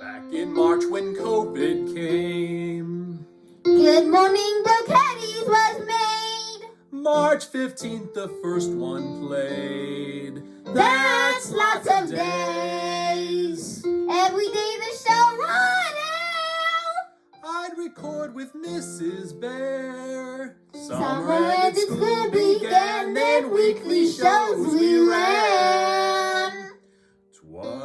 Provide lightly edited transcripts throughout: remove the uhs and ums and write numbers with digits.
Back in March when COVID came, Good Morning Bouquetties was made. March 15th the first one played. That's lots of days. Every day the show run out. I'd record with Mrs. Bear. Summer ended, school began, then weekly shows we ran.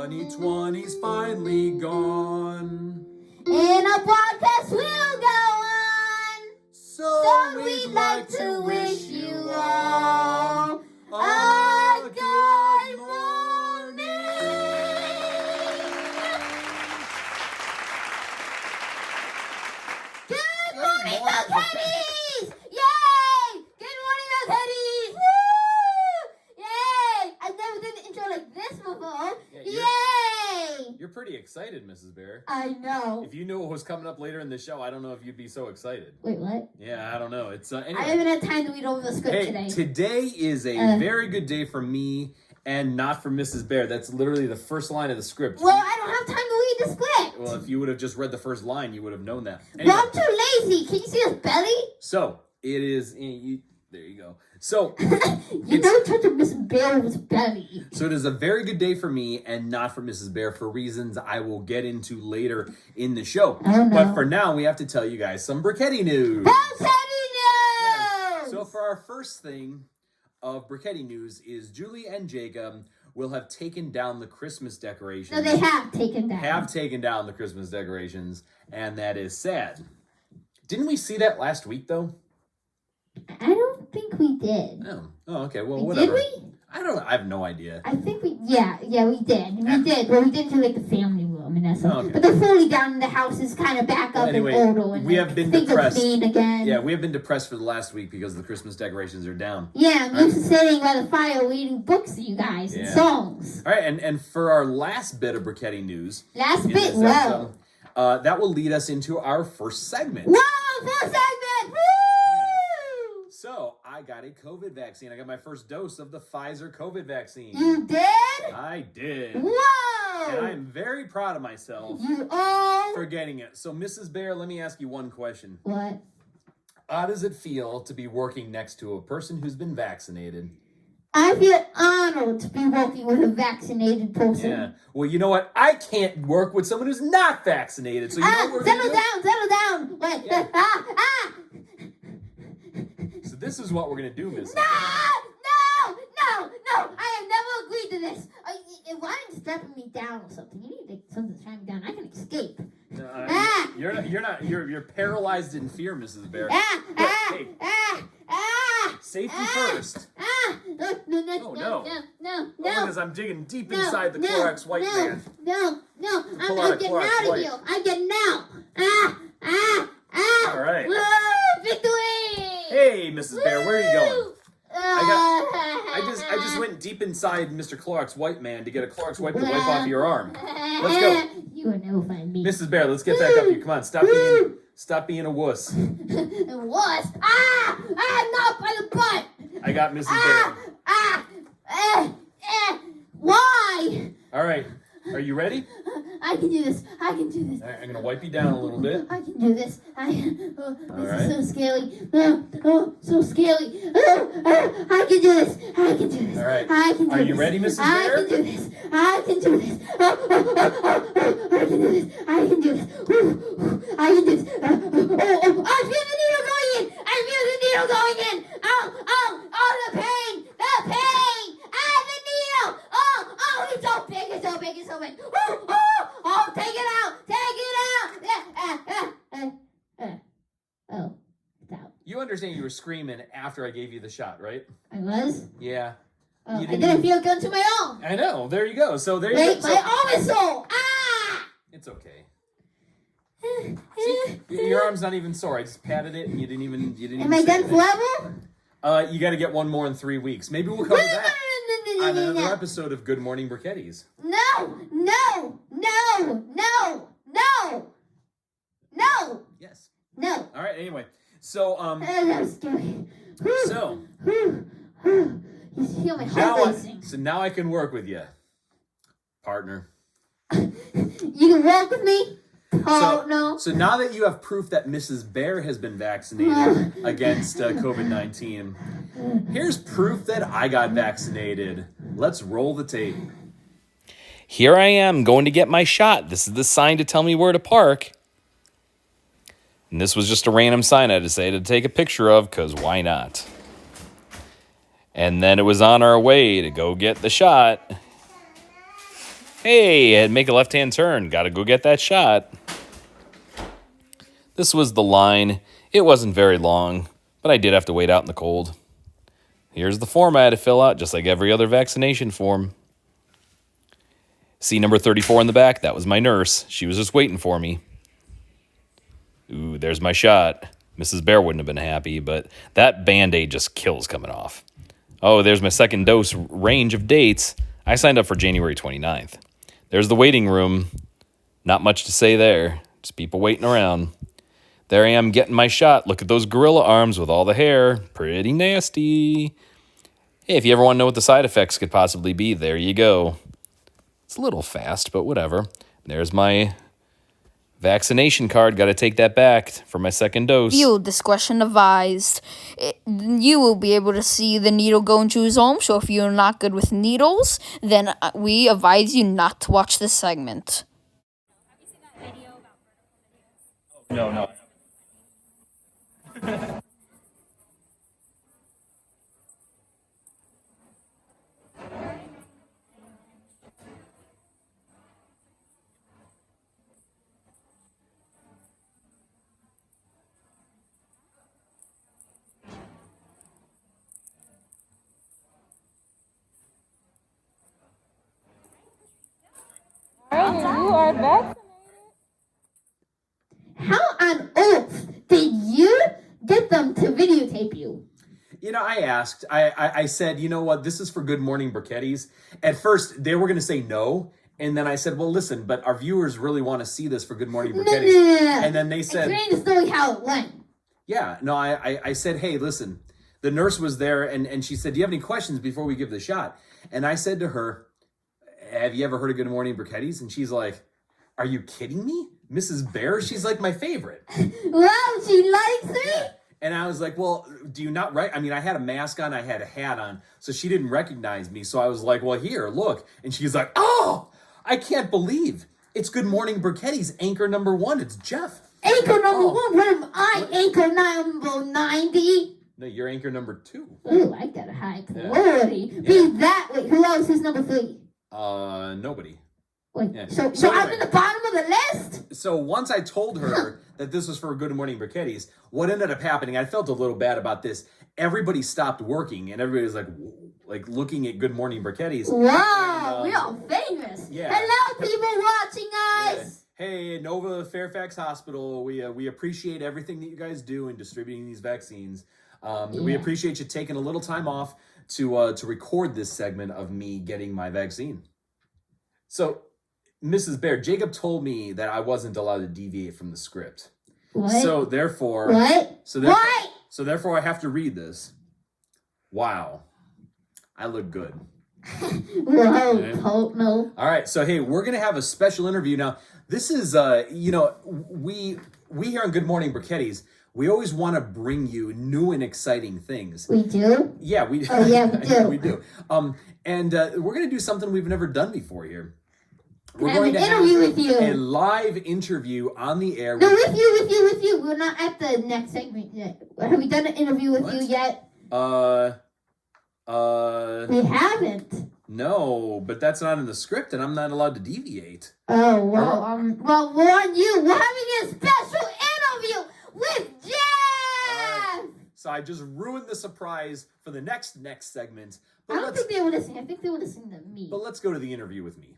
2020's finally gone, And our podcast will go on. so we'd like to wish you all a good morning. Good morning, Bouquetties! Yay! Good morning, Bouquetties! Woo! Yay! I've never done the intro like this before. Yeah, Yay! You're pretty excited, Mrs. Bear. I know. If you knew what was coming up later in the show, I don't know if you'd be so excited. Wait, what? Yeah, I don't know. It's anyway. I haven't had time to read over the script Hey, today. today is a very good day for me and not for Mrs. Bear. That's literally the first line of the script. Well, I don't have time to read the script. Well, if you would have just read the first line, you would have known that. Anyway, Well, I'm too lazy. Can you see his belly? so it is. There you go. So You never touch a Miss Bear's belly. So it is a very good day for me and not for Mrs. Bear for reasons I will get into later in the show. Oh, no. But for now, we have to tell you guys some Brichetti news. Bouquetti news! So for our first thing of Brichetti news is Julie and Jacob will have taken down the Christmas decorations. No, they have taken down. Have taken down the Christmas decorations, and that is sad. Didn't we see that last week, though? I don't think we did. Oh, okay. Well, whatever. Did we? I don't know. I have no idea. I think we, yeah, we did. We did. Well, we did to like the family room and that stuff. Okay. But they're fully down in the house is kind of back up Anyway, and older. And we have been things are depressed. clean again. Yeah, we have been depressed for the last week because the Christmas decorations are down. Yeah, I'm used to sitting by the fire reading books to you guys and songs. All right, and for our last bit of Brichetti news, Last in bit, this whoa. episode, that will lead us into our first segment. Whoa, first segment! Woo! So, I got a COVID vaccine. I got my first dose of the Pfizer COVID vaccine. You did? I did. Whoa! And I am very proud of myself You are? for getting it. So, Mrs. Bear, let me ask you one question. What? How does it feel to be working next to a person who's been vaccinated? I feel honored to be working with a vaccinated person. Yeah. Well, you know what? I can't work with someone who's not vaccinated. So you know what we're gonna do? Settle down. Wait. Yeah. So this is what we're gonna do, Miss. No! I have never agreed to this. Why are you strapping me down or something? You need something to strap me down. I can escape. You're paralyzed in fear, Mrs. Bear. Hey, safety first. No. Because I'm digging deep inside the Clorox white man. No. Pull out I'm a getting Clorox out of white. here. I'm getting out. All right. Woo! Victory! Hey, Mrs. Bear, where are you going? I I just went deep inside Mr. Clorox white man to get a Clorox wipe to wipe off your arm. Let's go. You will never find me. Mrs. Bear, let's get back up here. Come on, stop being a wuss. What? I'm not by the butt. I got Mrs. Bear. Why? All right. Are you ready? I can do this. All right, I'm going to wipe you down a little bit. I can do this. right. Is so scary. So scary. I can do this. All right. I can do Are this. you ready, Mrs. I Bear? can do this. I can do this. I can do this. I can do this. I can do this. I feel the needle going in. Oh, the pain. The needle. It's so big. Oh, take it out. Oh, it's out. You understand you were screaming after I gave you the shot, right? I was? Yeah. Oh, You I didn't feel good to my arm. I know. There you go. So there you Wait, go. my arm is sore. It's okay. See, your arm's not even sore. I just patted it, and you didn't even. Am I done forever? You got to get one more in 3 weeks. Maybe we'll cover that on another episode of Good Morning Brichettis. No. Yes. No. All right. Anyway, so That was scary. so You feel my heart racing. now I can work with you, partner. You can walk with me. Oh, no. So now that you have proof that Mrs. Bear has been vaccinated against COVID-19, here's proof that I got vaccinated. Let's roll the tape. Here I am going to get my shot. This is the sign to tell me where to park. And this was just a random sign I decided to take a picture of because why not? And then it was on our way to go get the shot. Hey, I'd make a left-hand turn. Got to go get that shot. This was the line. It wasn't very long, but I did have to wait out in the cold. Here's the form I had to fill out, just like every other vaccination form. See number 34 in the back? That was my nurse. She was just waiting for me. Ooh, there's my shot. Mrs. Bear wouldn't have been happy, but that Band-Aid just kills coming off. Oh, there's my second dose range of dates. I signed up for January 29th. There's the waiting room. Not much to say there. Just people waiting around. There I am getting my shot. Look at those gorilla arms with all the hair. Pretty nasty. Hey, if you ever want to know what the side effects could possibly be, there you go. It's a little fast, but whatever. There's my vaccination card. Got to take that back for my second dose. Viewer discretion advised. You will be able to see the needle go into his arm, so if you're not good with needles, then we advise you not to watch this segment. No. You are vaccinated. How on earth did you get them to videotape you? You know, I asked. I said, you know what? This is for Good Morning Briquettis. At first, they were going to say no. And then I said, well, listen, but our viewers really want to see this for Good Morning Briquettis. No. And then they said... Explain the story how it went. Yeah, no, I said, hey, listen. The nurse was there, and she said, do you have any questions before we give the shot? And I said to her, have you ever heard of Good Morning Briquettis? And she's like, are you kidding me? Mrs. Bear? She's like my favorite. Wow, she likes me? Yeah. And I was like, well, do you not I mean, I had a mask on, I had a hat on, so she didn't recognize me. So I was like, well, here, look. And she's like, oh, I can't believe it's Good Morning Briquettis, anchor number 1. It's Jeff. Anchor number 1? What am I? Anchor number 90? No, you're anchor number 2. Ooh, I got a high quality. Yeah. Be that way. Who else is number 3? Nobody. Wait, Yeah. so So I'm anyway. in the bottom of the list? So once I told her that this was for Good Morning Briquettis, what ended up happening, I felt a little bad about this. Everybody stopped working, and everybody was like looking at Good Morning Briquettis. Wow, And, we are famous. yeah. Hello, people watching us. Hey, Nova Fairfax Hospital, we appreciate everything that you guys do in distributing these vaccines. We appreciate you taking a little time off to record this segment of me getting my vaccine. So, Mrs. Bear, Jacob told me that I wasn't allowed to deviate from the script. What? So therefore, What? So therefore, I have to read this. Wow, I look good. Whoa, Okay. no. All right, so hey, we're gonna have a special interview now. This is, we here on Good Morning Briquettis, we always want to bring you new and exciting things. We do? Yeah, we. Oh, yeah, we do. we do. And we're gonna do something we've never done before here. We're Have an interview with you. a live interview on the air. No, with you. We're not at the next segment yet. Have we done an interview with you yet? We haven't. No, but that's not in the script, and I'm not allowed to deviate. Oh, well, we're on you. We're having a special interview with Jeff! So I just ruined the surprise for the next segment. I don't think they were listening. I think they were listening to me. But let's go to the interview with me.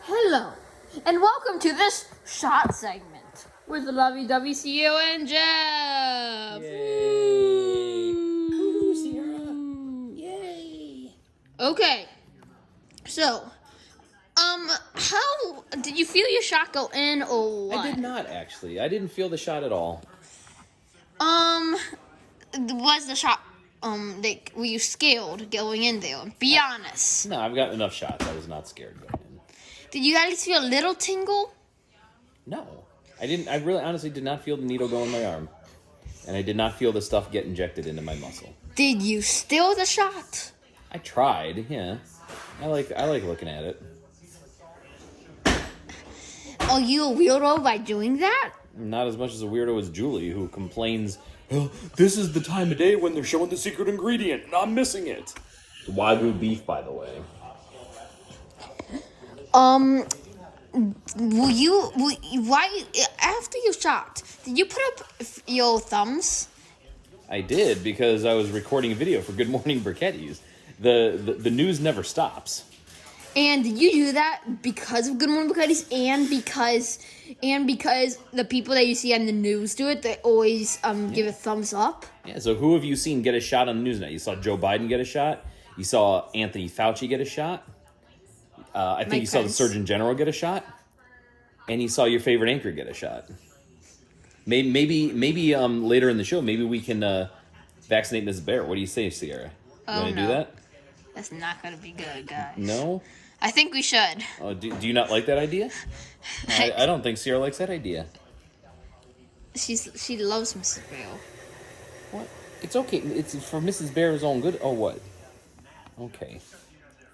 Hello, and welcome to this shot segment with the lovey-dovey CEO and Jeff. Yay! Woo, Sierra! Yay! Okay, so, how Did you feel your shot go in or what? I did not, actually. I didn't feel the shot at all. Was the shot, like, were you scared going in there? Be honest. No, I've got enough shots. I was not scared going in. Did you at least feel a little tingle? No. I didn't. I really honestly did not feel the needle go in my arm. And I did not feel the stuff get injected into my muscle. Did you steal the shot? I tried, yeah. I like looking at it. Are you a weirdo by doing that? Not as much as a weirdo as Julie, who complains, oh, this is the time of day when they're showing the secret ingredient, and I'm missing it. Wagyu beef, by the way. Why, after you shot, did you put up your thumbs? I did, because I was recording a video for Good Morning Briquettis. The news never stops. And did you do that because of Good Morning Briquettis and because the people that you see on the news do it, they always give a thumbs up? Yeah, so who have you seen get a shot on the news now? You saw Joe Biden get a shot. You saw Anthony Fauci get a shot. I think you saw the Surgeon General get a shot. And you saw your favorite anchor get a shot. Maybe later in the show, maybe we can vaccinate Ms. Bear. What do you say, Sierra? You want to do that? That's not going to be good, guys. No? I think we should. Oh, do you not like that idea? I don't think Sierra likes that idea. She loves Mrs. Bear. What? It's okay. It's for Mrs. Bear's own good. Oh, what? Okay.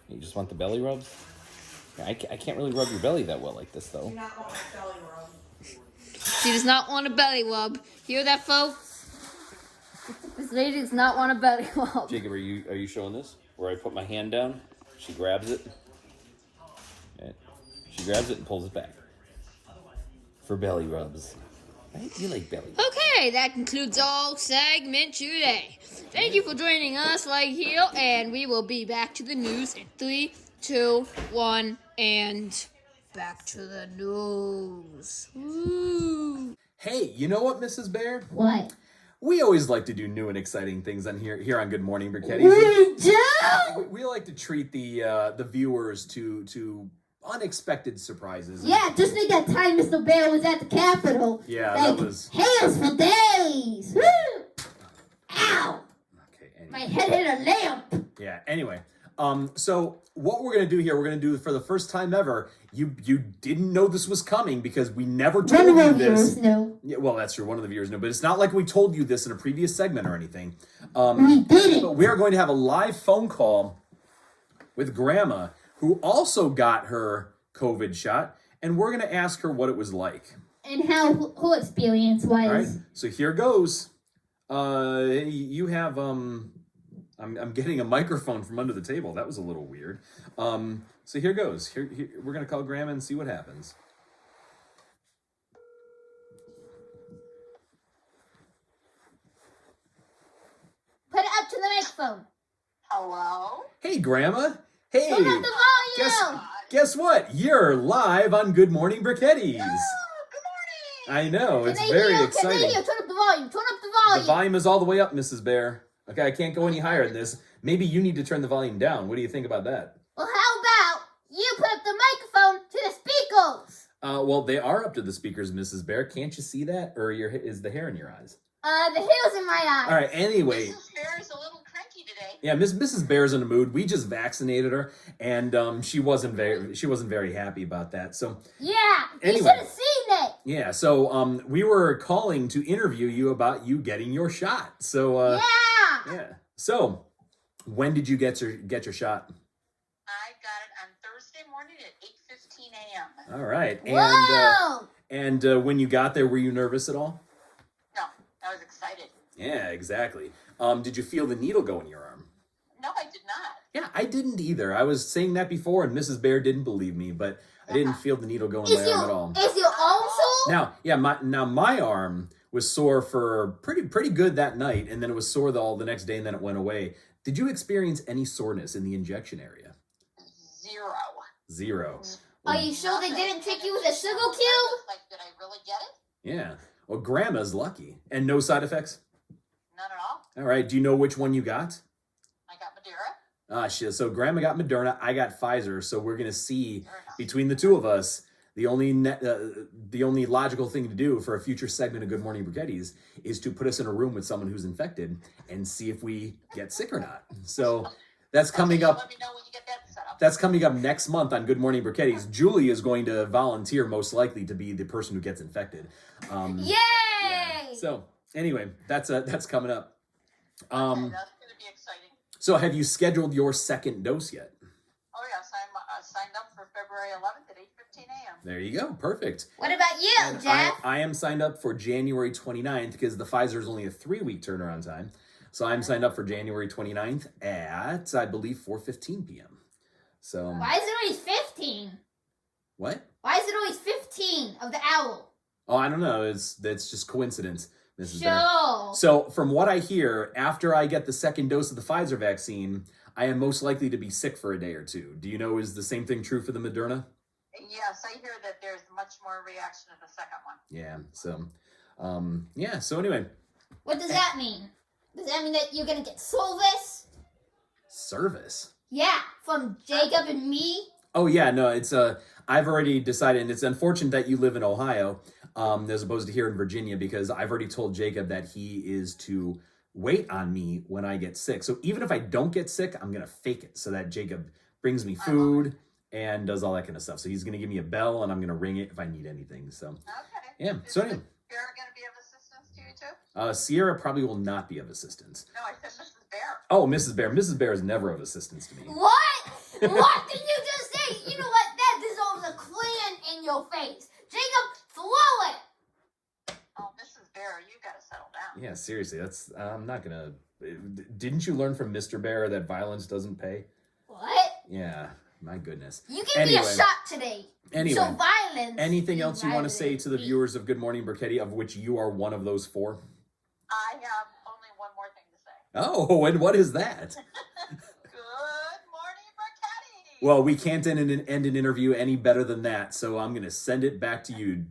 You just want the belly rubs? I can't really rub your belly that well like this, though. She does not want a belly rub. Hear that, folks? This lady does not want a belly rub. Jacob, are you showing this? Where I put my hand down, she grabs it. Okay. She grabs it and pulls it back. For belly rubs. Right? You like belly rubs. Okay, that concludes our segment today. Thank you for joining us right here, and we will be back to the news in 3, 2, 1, and back to the news. Woo. Hey, you know what, Mrs. Bear? What? We always like to do new and exciting things on here on Good Morning Briquettis. We do? We like to treat the viewers to unexpected surprises. Yeah, just like that time Mr. Bear was at the Capitol. Yeah, like, that was... hails for days. Woo! Ow! Okay, anyway. My head hit a lamp. Yeah, anyway. So what we're going to do here, we're going to do for the first time ever, you didn't know this was coming because we never told One you of our this. viewers knew. Yeah, well, that's true. One of the viewers knew, but it's not like we told you this in a previous segment or anything. We did But it. we are going to have a live phone call with Grandma, who also got her COVID shot, and we're going to ask her what it was like. And how her experience was. All right, so here goes. You have I'm getting a microphone from under the table. That was a little weird. So here goes. Here we're gonna call Grandma and see what happens. Put it up to the microphone. Hello? Hey, Grandma. Hey. Turn up the volume. Guess what? You're live on Good Morning Briquettis. Oh, good morning. I know. It's Can they very hear? exciting. Can they hear? Turn up the volume. Turn up the The volume. volume is all the way up, Mrs. Bear. Okay, I can't go any higher than this. Maybe you need to turn the volume down. What do you think about that? Well, how about you put up the microphone to the speakers? Well, they are up to the speakers, Mrs. Bear. Can't you see that? Or is the hair in your eyes? The hair's in my eye. All right, anyway. Mrs. Bear is a little cranky today. Yeah, Mrs. Bear's in a mood. We just vaccinated her, and she wasn't very happy about that. So Yeah, Anyway. you should have seen it. yeah, so we were calling to interview you about you getting your shot. So Yeah. So when did you get your shot? I got it on Thursday morning at 8:15 a.m. All right, Whoa. and when you got there, were you nervous at all? No, I was excited. Yeah, exactly. Did you feel the needle go in your arm? No, I did not. Yeah, I didn't either. I was saying that before, and Mrs. Bear didn't believe me, but I didn't feel the needle go in my arm at all. Is your arm sore? Now my arm was sore for pretty good that night, and then it was sore all the next day, and then it went away. Did you experience any soreness in the injection area? Zero. Are you sure they didn't trick you with a sugar cube? Like, did I really get it? Yeah. Well, Grandma's lucky. And no side effects? None at all. All right. Do you know which one you got? I got Madeira. Shit. So Grandma got Moderna. I got Pfizer. So we're going to see between the two of us the only logical thing to do for a future segment of Good Morning Briquettis is to put us in a room with someone who's infected and see if we get sick or not. So that's coming up. Let me know when you get that set up. That's coming up next month on Good Morning Briquettis. Julie is going to volunteer, most likely, to be the person who gets infected. Yay! Yeah. So anyway, that's coming up. That's going to be exciting. So have you scheduled your second dose yet? Oh, yes. I'm signed up for February 11th at 8:15 a.m. There you go. Perfect. What about you, And Jeff? I am signed up for January 29th because the Pfizer is only a 3-week turnaround time. So I'm signed up for January 29th at, I believe, 4:15 p.m. So Why is it always 15? what? Why is it always 15 of the owl? Oh, I don't know. That's just coincidence, Mrs. Bear. Sure. So from what I hear, after I get the second dose of the Pfizer vaccine, I am most likely to be sick for a day or two. Do you know, is the same thing true for the Moderna? Yes, I hear that there's much more reaction to the second one. Yeah. So, yeah. So anyway, What does that mean? Does that mean that you're going to get service? service. Yeah, from Jacob and me? Oh yeah, no, it's I've already decided, and it's unfortunate that you live in Ohio, as opposed to here in Virginia, because I've already told Jacob that he is to wait on me when I get sick. So even if I don't get sick, I'm gonna fake it so that Jacob brings me food and does all that kind of stuff. So he's gonna give me a bell, and I'm gonna ring it if I need anything. So Okay. yeah. So anyway, Is Bear going to be of assistance to you too? Sierra probably will not be of assistance. No, I said Mrs. Bear. Oh, Mrs. Bear. Mrs. Bear is never of assistance to me. What? What did you just say? You know what? That deserves a clan in your face. Jacob, throw it. Oh, Mrs. Bear, you got to settle down. Yeah, seriously, that's I'm not gonna. Didn't you learn from Mr. Bear that violence doesn't pay? What? Yeah, my goodness. You gave me a Anyway. shot today. Anyway, So violence. anything is else you want to say to the violence. viewers of Good Morning Briquetti, of which you are one of those 4? I have only one more thing to say. Oh, and what is that? Good morning, Briquetti. Well, we can't end an interview any better than that, so I'm gonna send it back to you.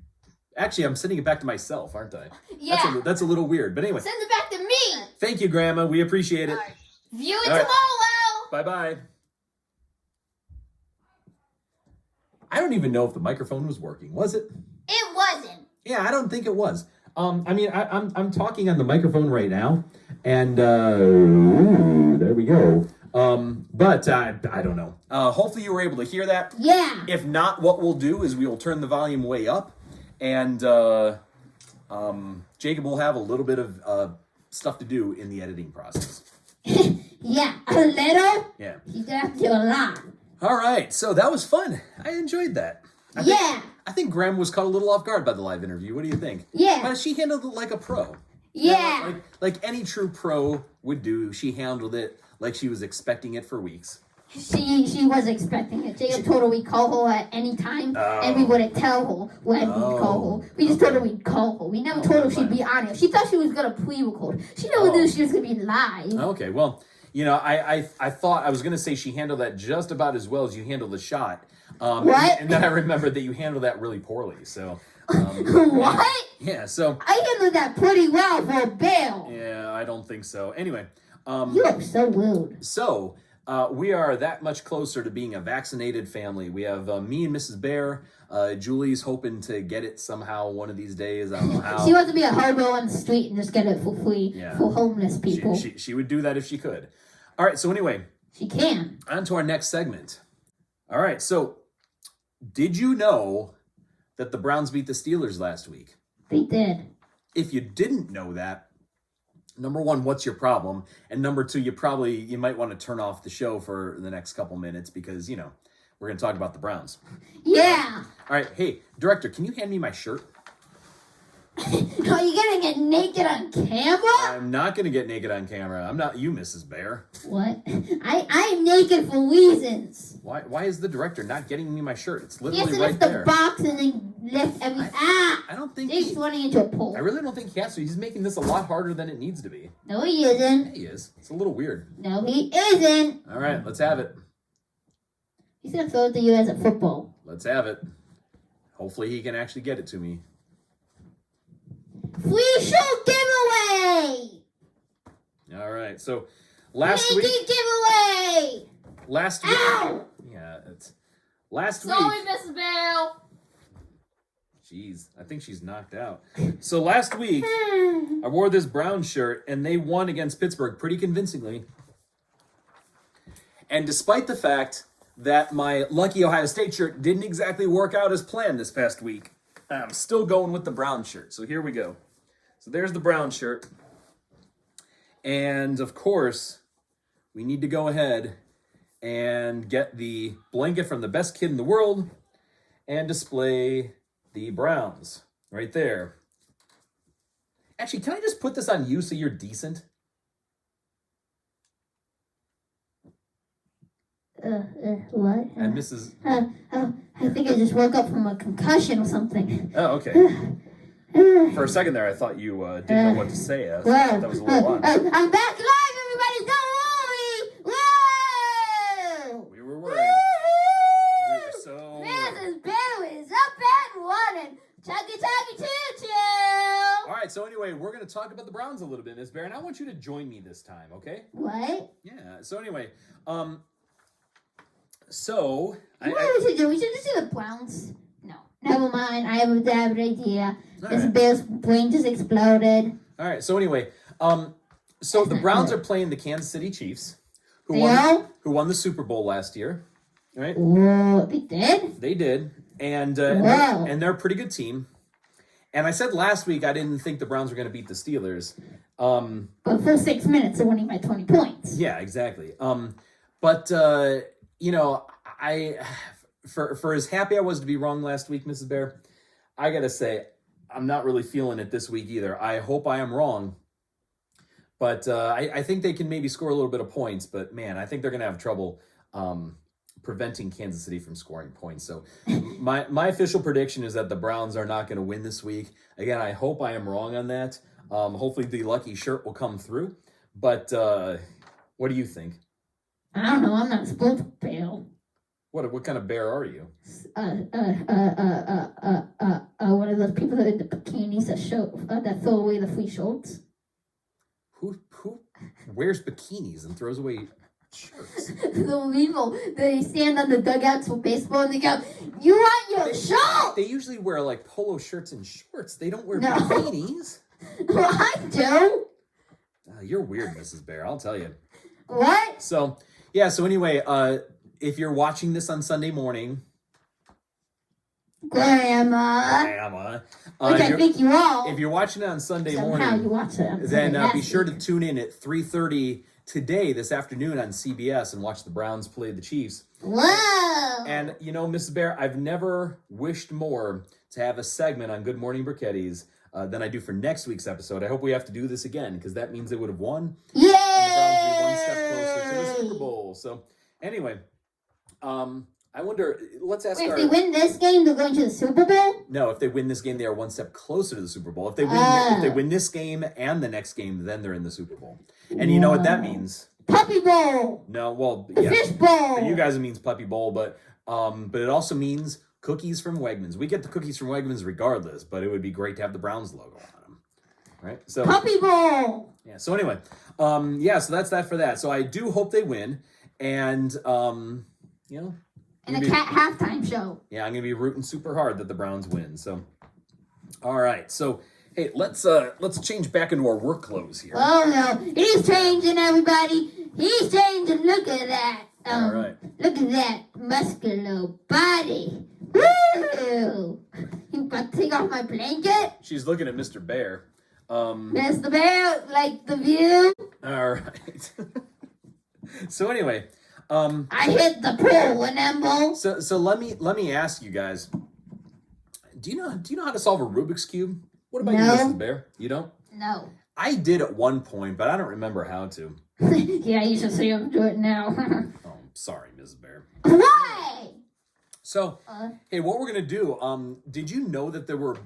Actually, I'm sending it back to myself, aren't I? Yeah. That's a little weird, but anyway. Send it back to me. Thank you, Grandma. We appreciate it. Bye. View it All right. tomorrow. Bye-bye. I don't even know if the microphone was working. Was it? It wasn't. Yeah, I don't think it was. I mean, I'm talking on the microphone right now, and there we go. But I don't know. Hopefully you were able to hear that. Yeah. If not, what we'll do is we will turn the volume way up, and Jacob will have a little bit of stuff to do in the editing process. Yeah. A little. Yeah. He's gonna have to do a lot. All right. So that was fun. I enjoyed that. I think Graham was caught a little off guard by the live interview. What do you think? Yeah. But she handled it like a pro. Yeah. Like any true pro would do. She handled it like she was expecting it for weeks. She was expecting it. Jacob told her we'd call her at any time, and we wouldn't tell her when we'd call her. We just told her we'd call her. We never told her she'd be on it. She thought she was gonna pre-record. She never knew she was gonna be live. Okay, well, you know, I thought I was gonna say she handled that just about as well as you handled the shot. What? And then I remembered that you handled that really poorly. So. What? Yeah. So. I handled that pretty well for a bill. Yeah, I don't think so. Anyway. You look so rude. So. We are that much closer to being a vaccinated family. We have me and Mrs. Bear. Julie's hoping to get it somehow one of these days. I don't know how. She wants to be a hobo on the street and just get it for free for homeless people. She would do that if she could. All right, so anyway. She can. On to our next segment. All right, so did you know that the Browns beat the Steelers last week? They did. If you didn't know that, number one, what's your problem? And number two, you might want to turn off the show for the next couple minutes because, you know, we're going to talk about the Browns. Yeah. All right. Hey, director, can you hand me my shirt? Are you gonna get naked on camera? I'm not going to get naked on camera. I'm not you, Mrs. Bear. What? I'm naked for reasons. Why is the director not getting me my shirt? It's He has literally to right lift the there. box and then lift every... I don't think He's running into a pole. I really don't think he has to. He's making this a lot harder than it needs to be. No, he isn't. Yeah, he is. It's a little weird. No, he isn't. All right, let's have it. He's gonna throw it to you as a football. Let's have it. Hopefully he can actually get it to me. Free show giveaway! All right, so last Naked week... giveaway! Last week... Ow! Yeah, it's... Last Sorry, week... Mrs. Bell. Jeez, I think she's knocked out. So last week, I wore this brown shirt, and they won against Pittsburgh pretty convincingly. And despite the fact that my lucky Ohio State shirt didn't exactly work out as planned this past week, I'm still going with the brown shirt. So here we go. So there's the brown shirt. And, of course, we need to go ahead and get the blanket from the best kid in the world and display the Browns right there. Actually, can I just put this on you so you're decent? What? And Mrs. I think I just woke up from a concussion or something. Oh, okay. For a second there, I thought you didn't know what to say. I thought that was a little odd. I'm back live, everybody! Don't worry! Whoa! We were worried. We were so Mrs. Barrow is up and running. Chuggy, choo-choo! All right, so anyway, we're going to talk about the Browns a little bit, Miss Bear, and I want you to join me this time, okay? What? Yeah, so anyway, so... You know what we should do? We should just do the Browns. No. Never mind. I have a bad idea. Mrs. Bear's brain just exploded. All right, so anyway, so the Browns are playing the Kansas City Chiefs, who won the Super Bowl last year, right? Whoa, they did? They did, and they're a pretty good team. And I said last week I didn't think the Browns were going to beat the Steelers. But for 6 minutes, they're winning by 20 points. Yeah, exactly. But you know, for as happy I was to be wrong last week, Mrs. Bear, I gotta say I'm not really feeling it this week either. I hope I am wrong, but I think they can maybe score a little bit of points. But man, I think they're gonna have trouble preventing Kansas City from scoring points. So my official prediction is that the Browns are not going to win this week. Again, I hope I am wrong on that. Hopefully the lucky shirt will come through. But what do you think? I don't know. I'm not a sports bear. What kind of bear are you? One of those people that in the bikinis that throw away the free shorts. Who wears bikinis and throws away shirts? The people, they stand on the dugouts for baseball and they go, "You want your shirt?" They usually wear like polo shirts and shorts. They don't wear bikinis. Well, I do. You're weird, Mrs. Bear. I'll tell you. What? So yeah. So anyway, if you're watching this on Sunday morning, Grandma. Which I think you are. If you're watching it on Sunday Somehow morning, you watch it. then be sure to tune in at 3:30 today, this afternoon on CBS, and watch the Browns play the Chiefs. Whoa! And you know, Mrs. Bear, I've never wished more to have a segment on Good Morning Brickettis than I do for next week's episode. I hope we have to do this again because that means they would have won. Yay! And the Browns would be one step closer to the Super Bowl. So anyway, I wonder. Let's ask. If they win this game, they're going to the Super Bowl? No, if they win this game, they are one step closer to the Super Bowl. If they win this game and the next game, then they're in the Super Bowl. And you know what that means? Puppy Bowl. No, well, The Fish Bowl. For you guys, it means Puppy Bowl, but it also means cookies from Wegmans. We get the cookies from Wegmans regardless, but it would be great to have the Browns logo on them, right? So Puppy Bowl. Yeah. So anyway, so that's that for that. So I do hope they win, and you know. And a cat halftime show. Yeah, I'm gonna be rooting super hard that the Browns win. So, all right. So, hey, let's change back into our work clothes here. Oh no, he's changing, everybody. He's changing. Look at that. All right. Look at that muscular body. Woo! You about to take off my blanket? She's looking at Mr. Bear. Mr. Bear, like the view. All right. So anyway. I hit the pool, remember? So let me ask you guys. Do you know how to solve a Rubik's Cube? What about you, Mrs. Bear? You don't? No. I did at one point, but I don't remember how to. Yeah, you should see him do it now. Oh, sorry, Mrs. Bear. Why? So, hey, what we're gonna do? Did you know that there were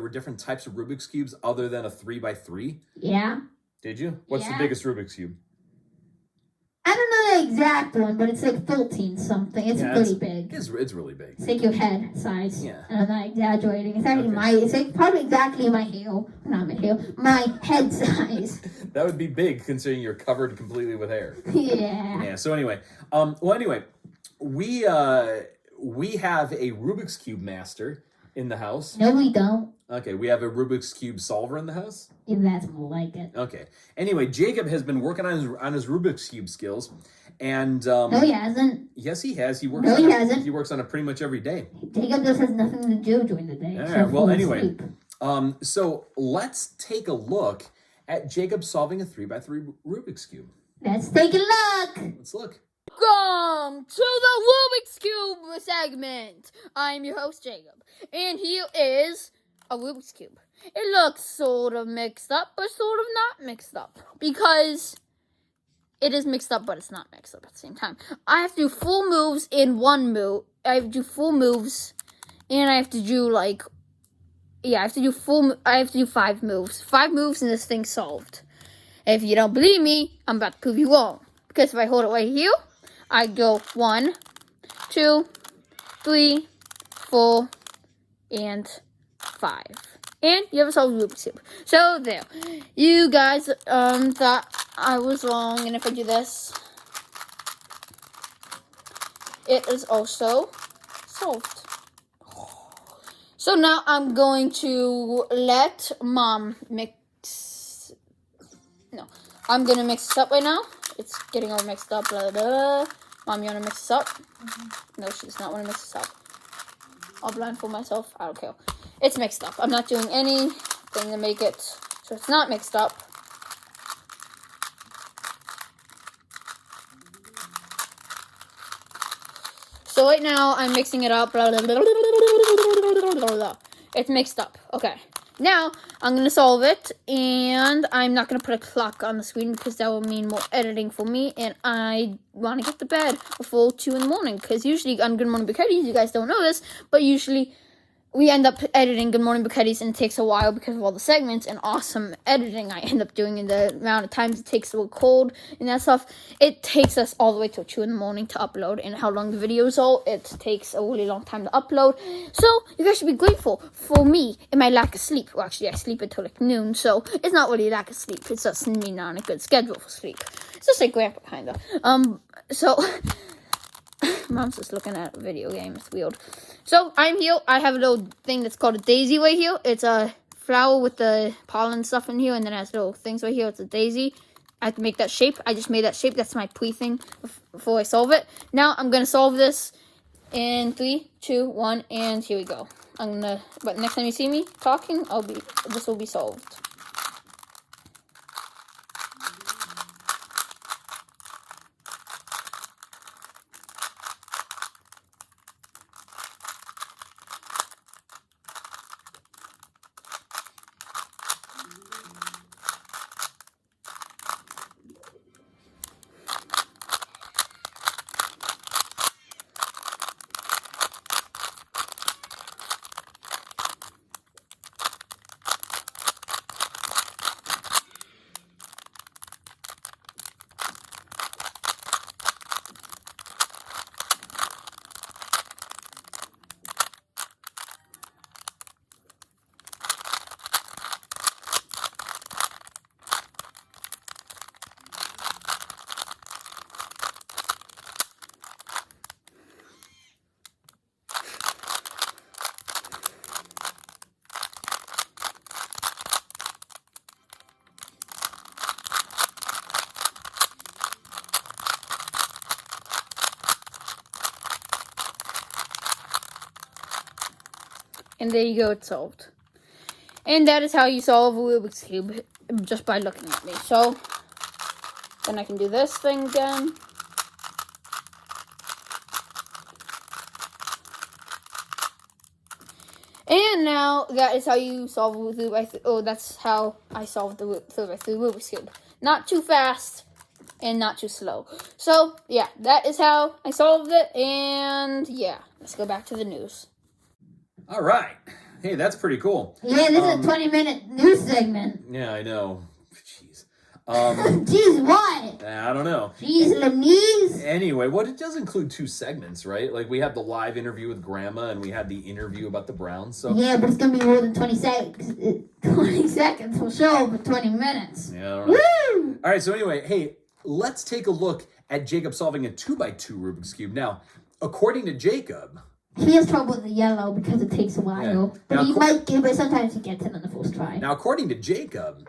different types of Rubik's Cubes other than a 3x3? Yeah. Did you? What's the biggest Rubik's Cube? I don't know the exact one, but it's like 13 something. It's pretty big. It's really big. It's like your head size. Yeah. And I'm not exaggerating. It's actually it's like probably exactly my head size. That would be big considering you're covered completely with hair. Yeah. Yeah. So anyway, we have a Rubik's Cube master in the house? No, we don't. Okay, we have a Rubik's Cube solver in the house? Yeah, that's more like it. Okay. Anyway, Jacob has been working on his Rubik's Cube skills. And No, he hasn't. yes, he has. He works No, on he it. hasn't. He works on it pretty much every day. Jacob just has nothing to do during the day. All except right. Well, for anyway, sleep. so let's take a look at Jacob solving a 3x3 Rubik's Cube. Let's take a look. Let's look. Welcome to the Rubik's Cube segment. I'm your host, Jacob. And here is a Rubik's Cube. It looks sort of mixed up, but sort of not mixed up. Because it is mixed up, but it's not mixed up at the same time. I have to do full moves in one move. I have to do full moves. And I have to do I have to do 5 moves. 5 moves and this thing's solved. If you don't believe me, I'm about to prove you wrong. Because if I hold it right here, I go 1, 2, 3, 4, and 5. And you have a solved Rubik's Cube. So there. You guys thought I was wrong, and if I do this, it is also solved. So now I'm going to let Mom mix. No, I'm gonna mix this up right now. It's getting all mixed up. Blah, blah, blah. Mom, you wanna mix this up? No, she does not wanna mix this up. I'll blindfold myself. I don't care. It's mixed up. I'm not doing anything to make it so it's not mixed up. So right now I'm mixing it up. Blah, blah, blah, blah, blah, blah, blah. It's mixed up. Okay. Now I'm gonna solve it, and I'm not gonna put a clock on the screen because that will mean more editing for me, and I want to get to bed before 2 in the morning. Because usually on Good Morning Bicuddies, you guys don't know this, but usually we end up editing Good Morning Bicuddies, and it takes a while because of all the segments and awesome editing I end up doing, and the amount of times it takes to record and that stuff. It takes us all the way till 2 in the morning to upload, and how long the videos are, it takes a really long time to upload. So you guys should be grateful for me and my lack of sleep. Well, actually, I sleep until like noon, so it's not really lack of sleep. It's just me not on a good schedule for sleep. It's just like Grandpa, kind of. So Mom's just looking at a video game. It's weird. So I'm here. I have a little thing that's called a daisy right here. It's a flower with the pollen stuff in here, and then it has little things right here. It's a daisy. I have to make that shape. I just made that shape. That's my pre-thing before I solve it. Now I'm gonna solve this in 3, 2, 1, and here we go. But next time you see me talking, this will be solved. And there you go, it's solved. And that is how you solve a Rubik's Cube, just by looking at me. So, then I can do this thing again. And now, that is how you solve a Rubik's that's how I solved the Rubik's Cube. Not too fast, and not too slow. So, yeah, that is how I solved it, and yeah, let's go back to the news. All right. Hey, that's pretty cool. Yeah, this is a 20-minute news segment. Yeah, I know. Jeez. Jeez, what? I don't know. Jeez, Louise. Anyway, it does include 2 segments, right? Like, we had the live interview with Grandma, and we had the interview about the Browns. So yeah, but it's going to be more than 20 seconds. 20 seconds for sure, but 20 minutes. Yeah, I don't know. Woo! All right, so anyway, hey, let's take a look at Jacob solving a 2x2 Rubik's Cube. Now, according to Jacob, He has trouble with the yellow because it takes a while. Yeah. But Now, he might get it, sometimes he gets it on the first try. Now, according to Jacob,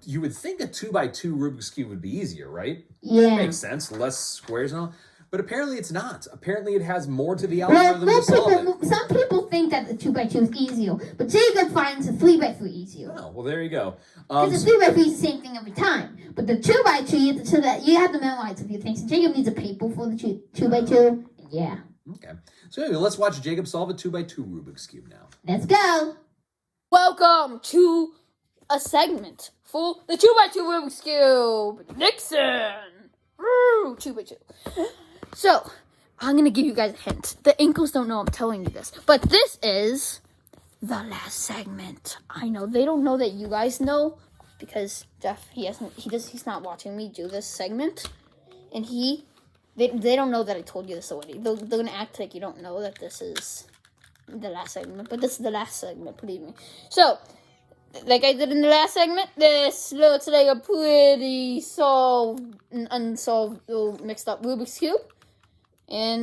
you would think a 2x2 Rubik's Cube would be easier, right? Yeah. Makes sense. Less squares and all. But apparently it's not. Apparently it has more to the algorithm to solve it. Some people think that the 2x2 is easier, but Jacob finds the 3x3 easier. Oh, well, there you go. Because the 3x3 is the same thing every time. But the 2x2, so that you have to memorize a few things. So Jacob needs a paper for the 2x2. Yeah. Okay. So anyway, let's watch Jacob solve a 2x2 Rubik's Cube now. Let's go. Welcome to a segment for the 2x2 Rubik's Cube. Nixon. Woo, 2x2. So, I'm going to give you guys a hint. The Inkles don't know I'm telling you this. But this is the last segment. I know they don't know that you guys know because Jeff, he's not watching me do this segment. And they don't know that I told you this already. They're going to act like you don't know that this is the last segment. But this is the last segment, believe me. So, like I did in the last segment, this looks like a pretty unsolved, mixed up Rubik's Cube.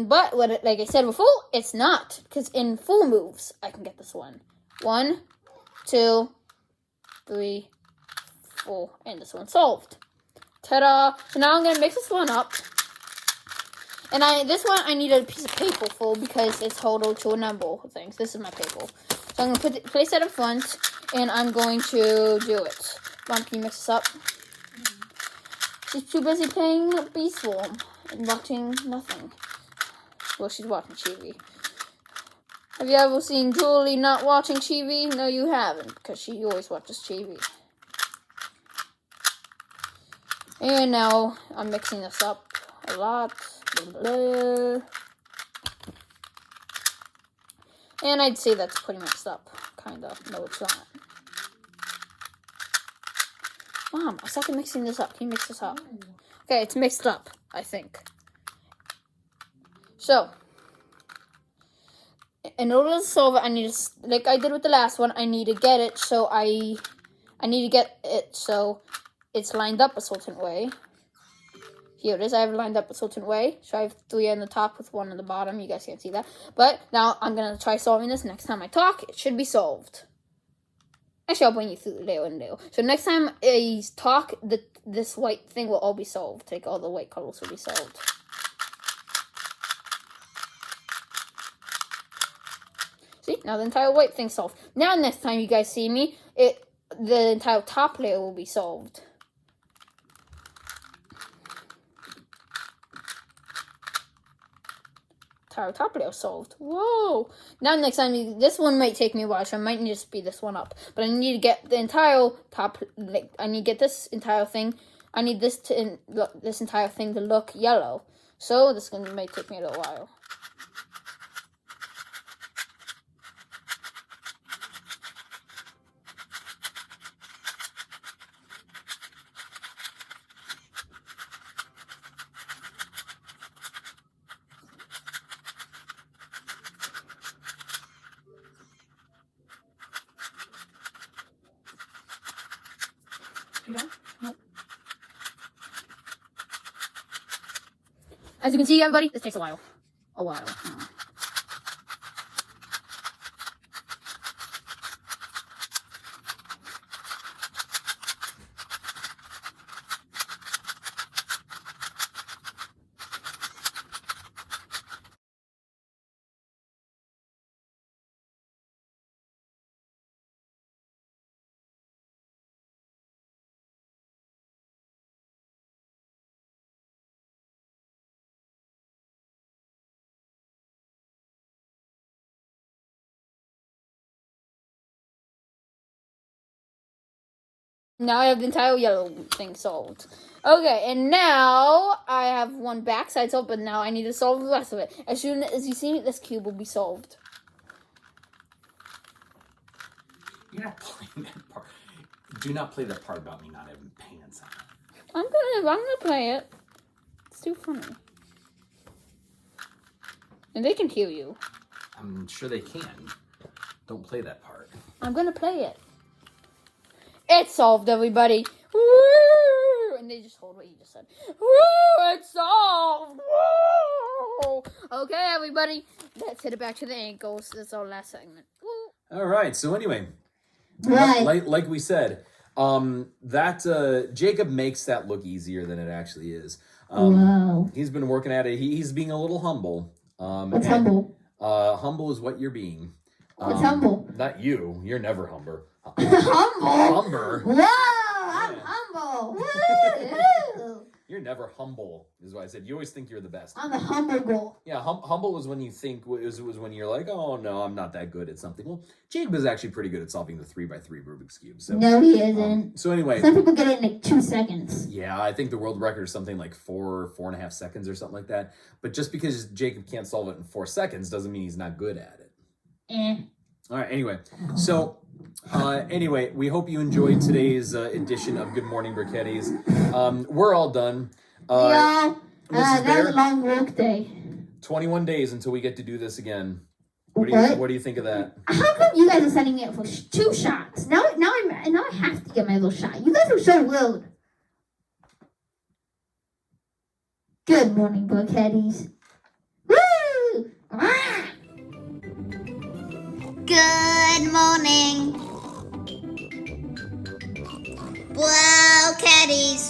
But like I said before, it's not. Because in 4 moves, I can get this one. 1, 2, 3, 4. And this one's solved. Ta-da! So now I'm going to mix this one up. And this one I need a piece of paper for because it's total to a number of things. This is my paper. So I'm going to place that in front. And I'm going to do it. Mom, can you mix this up? She's too busy playing Bee Swarm and watching nothing. Well, she's watching TV. Have you ever seen Julie not watching TV? No, you haven't, because she always watches TV. And now I'm mixing this up a lot. Blah, blah. And I'd say that's pretty mixed up. Kind of. No, it's not. Mom, I suck at mixing this up. Can you mix this up? Okay, it's mixed up, I think. So, in order to solve it, I need to, like I did with the last one, I need to get it so it's lined up a certain way. Here it is. I have it lined up a certain way. So I have 3 on the top with 1 on the bottom. You guys can't see that. But now I'm going to try solving this. Next time I talk, it should be solved. Actually, I'll bring you through later and later. So next time I talk, this white thing will all be solved. Like all the white colors will be solved. See? Now the entire white thing's solved. Now next time you guys see me, the entire top layer will be solved. Entire top layer solved. Whoa! Now next time, this one might take me a while, so I might need to speed this one up. But I need to get the entire top, like, I need to get this entire thing. I need this entire thing to look yellow. So this might take me a little while. Nope. As you can see, everybody, this takes a while. A while. Now I have the entire yellow thing solved. Okay, and now I have one backside solved, but now I need to solve the rest of it. As soon as you see it, this cube will be solved. You're not playing that part. Do not play that part about me not having pants on. I'm gonna play it. It's too funny. And they can hear you. I'm sure they can. Don't play that part. I'm gonna play it. It's solved, everybody. Woo! And they just hold what you just said. Woo! It's solved. Woo! Okay, everybody, let's hit it back to the ankles. That's our last segment. Woo. All right. So anyway, Right. like we said, that Jacob makes that look easier than it actually is. Wow. He's been working at it. He's being a little humble. What's and, humble? Humble is what you're being. What's humble? Not you. You're never humble. Humble? Humber. Whoa, I'm humble. Woo. You're never humble, is what I said. You always think you're the best. I'm the humble girl. Yeah, humble is when you think was when you're like, oh no, I'm not that good at something. Well, Jacob is actually pretty good at solving the 3x3 Rubik's cube. So No, he isn't. so anyway, Some people get it in like 2 seconds. yeah, I think the world record is something like 4.5 seconds or something like that. But just because Jacob can't solve it in 4 seconds doesn't mean he's not good at it. All right. Anyway, so anyway, we hope you enjoyed today's edition of Good Morning Briquettis. We're all done. Yeah, Mrs. that Bear? was a long work day. 21 days until we get to do this again. What? What do you think of that? How come you guys are sending me up for 2 shots? Now I have to get my little shot. You guys are so rude. Good morning, Briquettis. Woo! Ah! Good morning. Blow caddies.